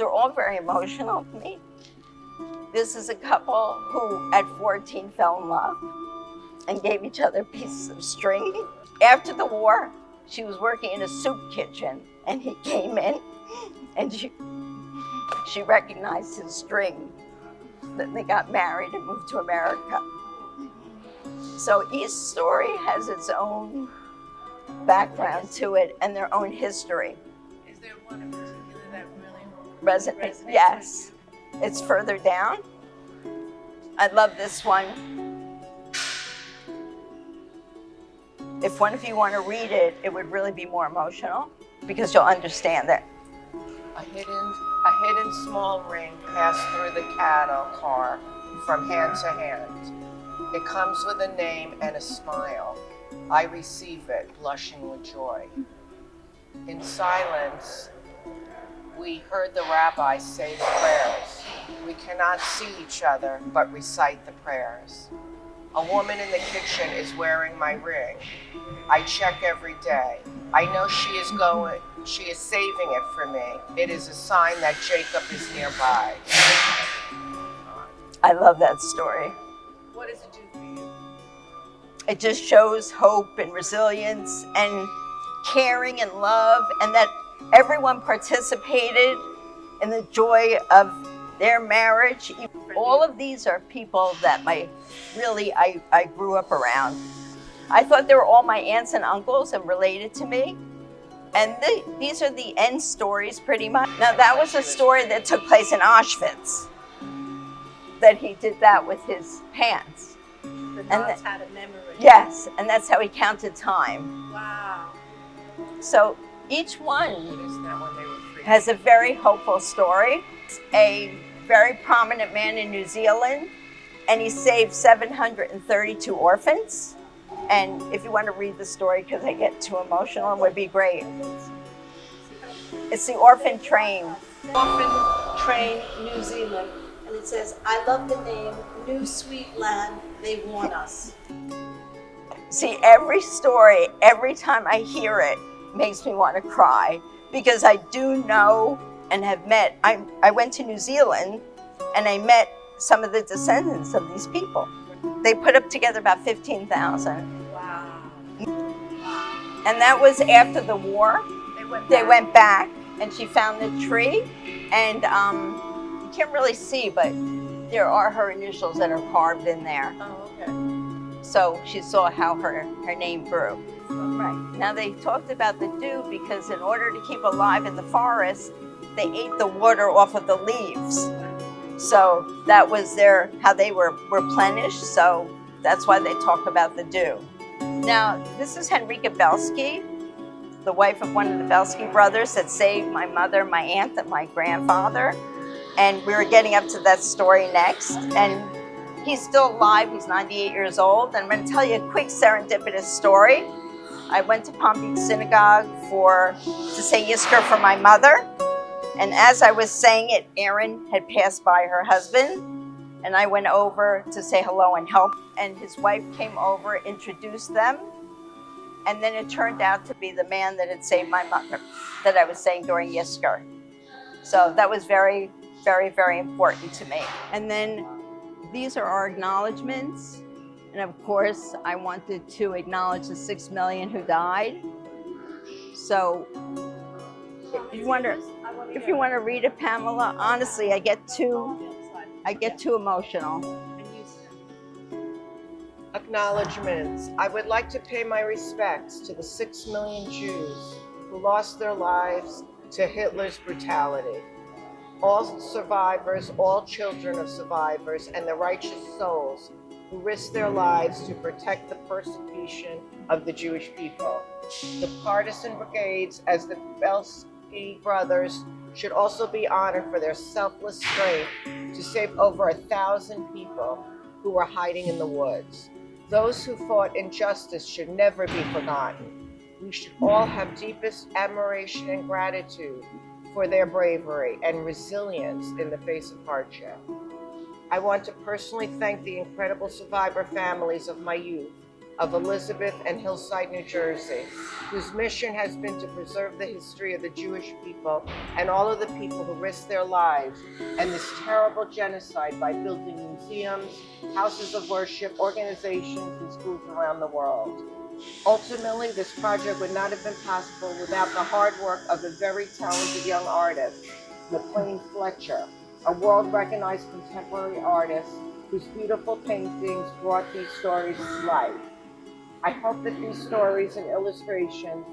They're all very emotional to me. This is a couple who at 14 fell in love and gave each other pieces of string. After the war, she was working in a soup kitchen and he came in and she recognized his string. Then they got married and moved to America. So each story has its own background to it and their own history. Is there one in particular that really resonates? Yes. It's further down. I love this one. If one of you want to read it, it would really be more emotional because you'll understand it. A hidden small ring passed through the cattle car from hand to hand. It comes with a name and a smile. I receive it, blushing with joy. In silence, we heard the rabbi say the prayers. We cannot see each other, but recite the prayers. A woman in the kitchen is wearing my ring. I check every day. I know she is saving it for me. It is a sign that Jacob is nearby. I love that story. What does it do for you? It just shows hope and resilience and caring and love, and that everyone participated in the joy of their marriage. All of these are people that I grew up around. I thought they were all my aunts and uncles and related to me. And these are the end stories pretty much. Now that was a story that took place in Auschwitz, that he did that with his pants. The dogs had a memory. Yes, and that's how he counted time. Wow. So each one Isn't that when they were free? has a very hopeful story. A very prominent man in New Zealand, and he saved 732 orphans. And if you want to read the story, because I get too emotional, it would be great. It's the orphan train. Orphan Train, New Zealand, and it says, I love the name, New Sweet Land, they warn us. See, every story, every time I hear it, makes me want to cry, because I do know and have met, I went to New Zealand and I met some of the descendants of these people. They put up together about 15,000. Wow. And that was after the war. They went back and she found the tree, and you can't really see, but there are her initials that are carved in there. Oh, okay. So she saw how her name grew. Right. Now they talked about the dew because in order to keep alive in the forest, they ate the water off of the leaves. So that was how they were replenished. So that's why they talk about the dew. Now, this is Henrika Belsky, the wife of one of the Belsky brothers that saved my mother, my aunt, and my grandfather. And we were getting up to that story next. And he's still alive. He's 98 years old. And I'm going to tell you a quick serendipitous story. I went to Palm Beach Synagogue to say Yizkor for my mother. And as I was saying it, Aaron had passed by her husband. And I went over to say hello and help. And his wife came over, introduced them. And then it turned out to be the man that had saved my mother that I was saying during Yizkor. So that was very, very, very important to me. And then these are our acknowledgements. And of course, I wanted to acknowledge the 6 million who died. So if you want to read it, Pamela, honestly, I get too emotional. Acknowledgements. I would like to pay my respects to the 6 million Jews who lost their lives to Hitler's brutality. All survivors, all children of survivors, and the righteous souls who risked their lives to protect the persecution of the Jewish people. The partisan brigades, as the Belsky brothers, should also be honored for their selfless strength to save over 1,000 people who were hiding in the woods. Those who fought injustice should never be forgotten. We should all have deepest admiration and gratitude for their bravery and resilience in the face of hardship. I want to personally thank the incredible survivor families of my youth of Elizabeth and Hillside, New Jersey, whose mission has been to preserve the history of the Jewish people and all of the people who risked their lives and this terrible genocide by building museums, houses of worship, organizations, and schools around the world. Ultimately, this project would not have been possible without the hard work of a very talented young artist, McLean Fletcher, a world-recognized contemporary artist whose beautiful paintings brought these stories to life. I hope that these stories and illustrations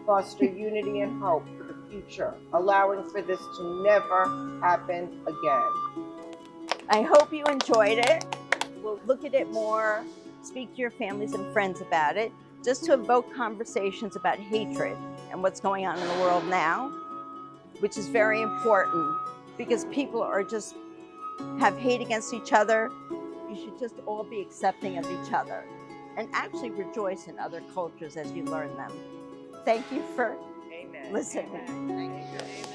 foster unity and hope for the future, allowing for this to never happen again. I hope you enjoyed it. We'll look at it more, speak to your families and friends about it, just to evoke conversations about hatred and what's going on in the world now, which is very important because people are just have hate against each other. You should just all be accepting of each other and actually rejoice in other cultures as you learn them. Thank you for Amen. listening. Amen. Thank you.